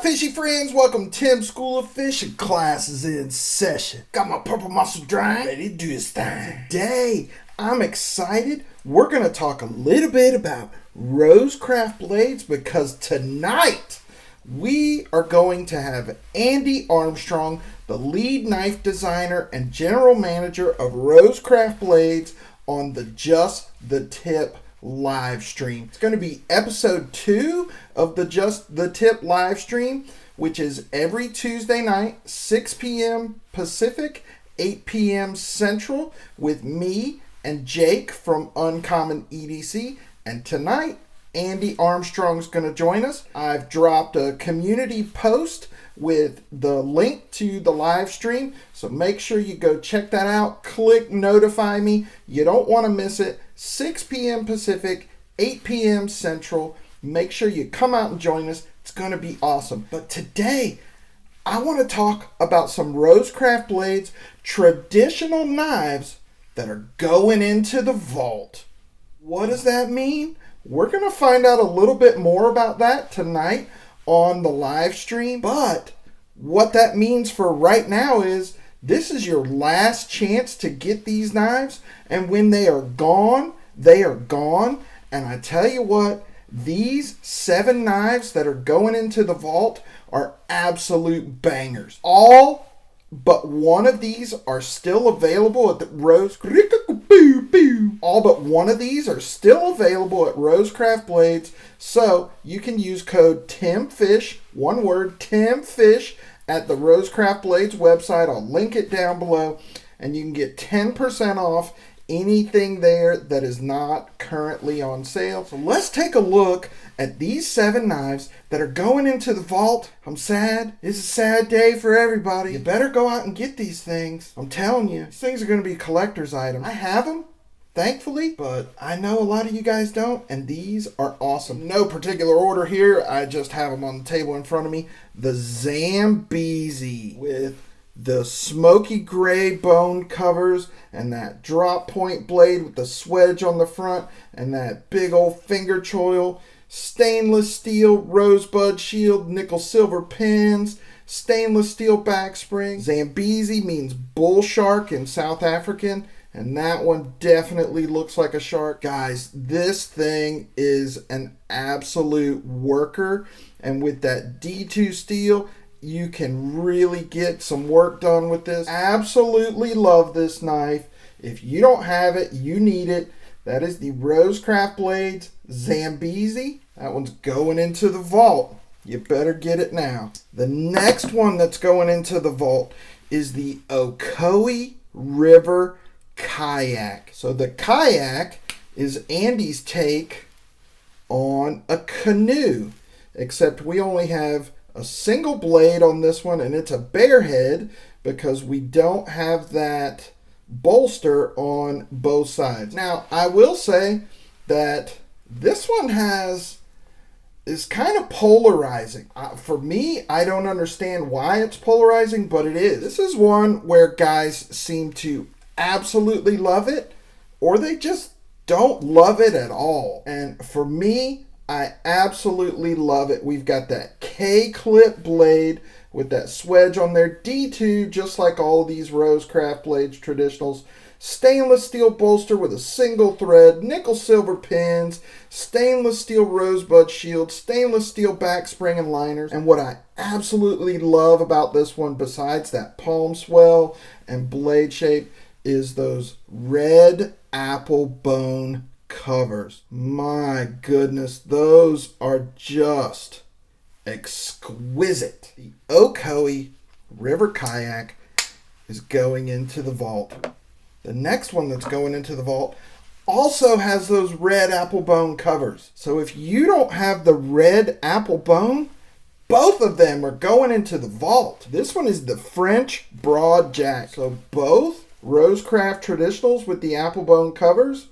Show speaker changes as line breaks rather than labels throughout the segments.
fishy friends? Welcome to Tim's School of Fishing. Class is in session. Got my purple muscle dry, ready to do his thing. Today, I'm excited. We're going to talk a little bit about Rosecraft blades because tonight we are going to have Andy Armstrong, the lead knife designer and general manager of Rosecraft blades, on the Just the Tip live stream. It's going to be episode 2 of the Just the Tip live stream, which is every Tuesday night, 6 p.m. Pacific, 8 p.m. Central, with me and Jake from Uncommon EDC. And tonight, Andy Armstrong's going to join us. I've dropped a community post with the link to the live stream, so make sure you go check that out. Click notify me. You don't want to miss it. 6 p.m. Pacific, 8 p.m. Central. Make sure you come out and join us. It's going to be awesome. But today, I want to talk about some Rosecraft blades, traditional knives that are going into the vault. What does that mean? We're going to find out a little bit more about that tonight on the live stream. But what that means for right now is this is your last chance to get these knives, and when they are gone, they are gone. And I tell you what, these 7 knives that are going into the vault are absolute bangers. All but one of these are still available at the All but one of these are still available at Rosecraft Blades, so you can use code TIMFISH, one word, TIMFISH, at the Rosecraft Blades website. I'll link it down below, and you can get 10% off anything there that is not currently on sale. So let's take a look at these 7 knives that are going into the vault. I'm sad. It's a sad day for everybody. You better go out and get these things. I'm telling you, these things are going to be collector's items. I have them, thankfully, but I know a lot of you guys don't, and these are awesome. No particular order here. I just have them on the table in front of me. The Zambesi with the smoky gray bone covers and that drop point blade with the swedge on the front and that big old finger choil. Stainless steel rosebud shield, nickel silver pins, stainless steel back spring. Zambesi means bull shark in South African, and that one definitely looks like a shark. Guys, this thing is an absolute worker, and with that D2 steel, you can really get some work done with this. Absolutely love this knife. If you don't have it, you need it. That is the Rosecraft Blades Zambesi. That one's going into the vault. You better get it now. The next one that's going into the vault is the Ooi River Kayak. So the kayak is Andy's take on a canoe, except we only have a single blade on this one, and it's a bare head because we don't have that bolster on both sides. Now, I will say that this one is kind of polarizing. For me, I don't understand why it's polarizing, but it is. This is one where guys seem to absolutely love it, or they just don't love it at all. And for me, I absolutely love it. We've got that K-clip blade with that swedge on there. D2, just like all of these Rosecraft blades traditionals. Stainless steel bolster with a single thread, nickel silver pins, stainless steel rosebud shield, stainless steel back spring and liners. And what I absolutely love about this one, besides that palm swell and blade shape, is those red apple bone covers. My goodness, those are just exquisite. The Ooi River Kayak is going into the vault. The next one that's going into the vault also has those red apple bone covers. So if you don't have the red apple bone, both of them are going into the vault. This one is the French Broad Jack. So both Rosecraft traditionals with the apple bone covers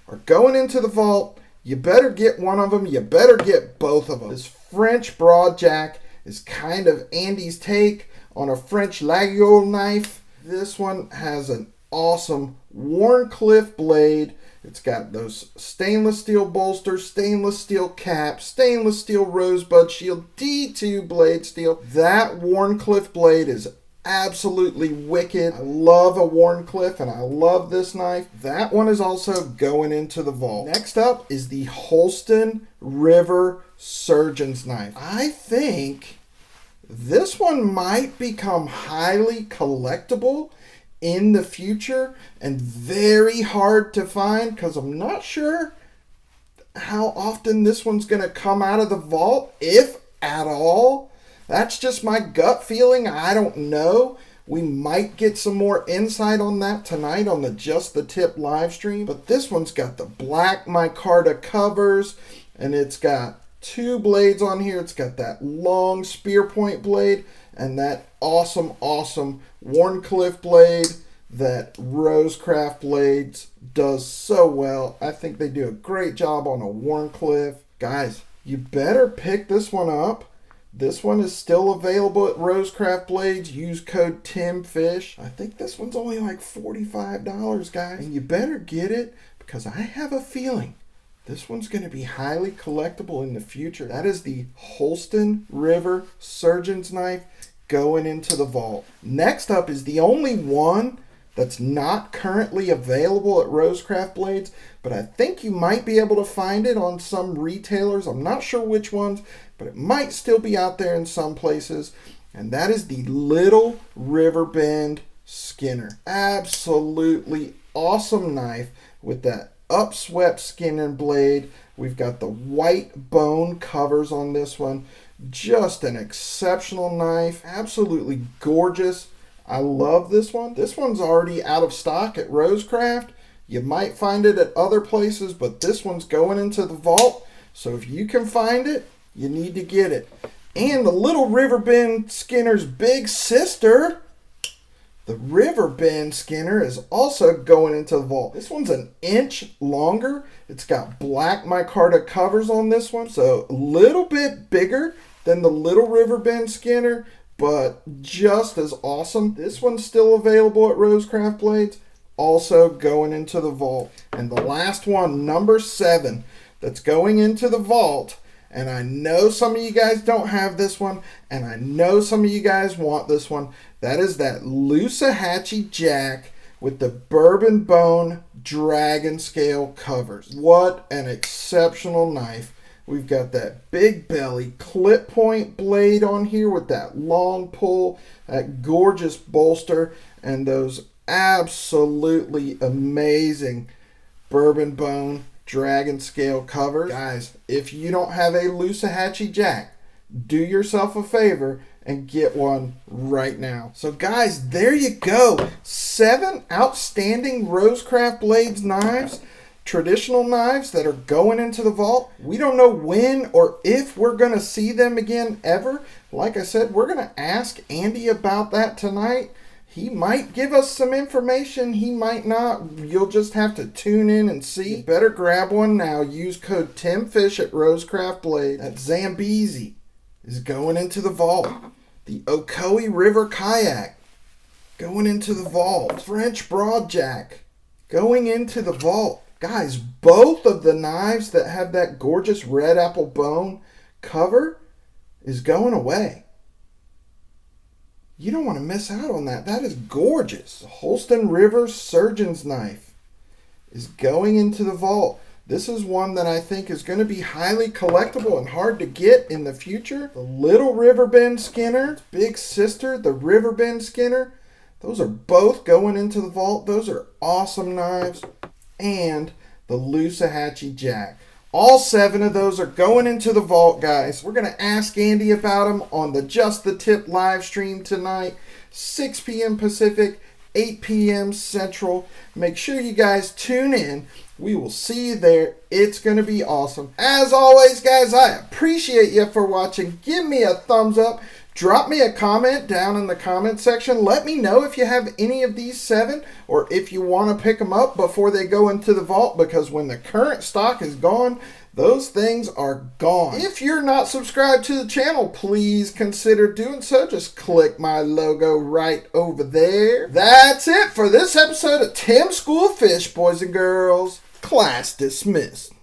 are going into the vault. You better get one of them. You better get both of them. This French Broad Jack is kind of Andy's take on a French Laguiole knife. This one has an awesome Warncliffe blade It's got those stainless steel bolsters, stainless steel cap, stainless steel rosebud shield, D2 blade steel. That Wharncliffe blade is absolutely wicked. I love a Wharncliffe and I love this knife. That one is also going into the vault. Next up is the Holston River Surgeon's Knife. I think this one might become highly collectible in the future and very hard to find because I'm not sure how often this one's going to come out of the vault, if at all. That's just my gut feeling. I don't know. We might get some more insight on that tonight on the Just the Tip live stream. But this one's got the black micarta covers and it's got two blades on here. It's got that long spear point blade and that awesome Wharncliffe blade that Rosecraft blades does so well. I think they do a great job on a Wharncliffe. Guys, you better pick this one up. This one is still available at Rosecraft Blades. Use code TIMFISH. I think this one's only like $45, guys. And you better get it because I have a feeling this one's going to be highly collectible in the future. That is the Holston River Surgeon's Knife going into the vault. Next up is the only one that's not currently available at Rosecraft Blades, but I think you might be able to find it on some retailers. I'm not sure which ones, but it might still be out there in some places. And that is the Little Riverbend Skinner. Absolutely awesome knife with that upswept Skinner blade. We've got the white bone covers on this one. Just an exceptional knife. Absolutely gorgeous. I love this one. This one's already out of stock at Rosecraft. You might find it at other places, but this one's going into the vault. So if you can find it, you need to get it. And the Little Riverbend Skinner's big sister, the Riverbend Skinner, is also going into the vault. This one's an inch longer. It's got black micarta covers on this one, so a little bit bigger than the Little Riverbend Skinner, but just as awesome. This one's still available at Rosecraft Blades, also going into the vault. And the last one, number 7, that's going into the vault, and I know some of you guys don't have this one, and I know some of you guys want this one. That is that Hatchee Jack with the bourbon bone dragon scale covers. What an exceptional knife. We've got that big belly clip point blade on here with that long pull, that gorgeous bolster, and those absolutely amazing bourbon bone dragon scale covers. Guys, if you don't have a Hatchee Jack, do yourself a favor and get one right now. So guys, there you go. 7 outstanding Rosecraft Blades knives. Traditional knives that are going into the vault. We don't know when or if we're going to see them again ever. Like I said, we're going to ask Andy about that tonight. He might give us some information. He might not. You'll just have to tune in and see. You better grab one now. Use code TIMFISH at Rosecraft Blade. That Zambesi is going into the vault. The Ooi River Kayak going into the vault. French Broadjack going into the vault. Guys, both of the knives that have that gorgeous red apple bone cover is going away. You don't want to miss out on that. That is gorgeous. The Holston River Surgeon's Knife is going into the vault. This is one that I think is going to be highly collectible and hard to get in the future. The Little Riverbend Skinner, big sister, the Riverbend Skinner. Those are both going into the vault. Those are awesome knives. And the Hatchee Jack. All 7 of those are going into the vault, guys. We're going to ask Andy about them on the Just the Tip live stream tonight, 6 p.m. Pacific, 8 p.m. Central. Make sure you guys tune in. We will see you there. It's going to be awesome. As always, guys, I appreciate you for watching. Give me a thumbs up. Drop me a comment down in the comment section. Let me know if you have any of these 7 or if you want to pick them up before they go into the vault, because when the current stock is gone, those things are gone. If you're not subscribed to the channel, please consider doing so. Just click my logo right over there. That's it for this episode of Tim School Fish, boys and girls. Class dismissed.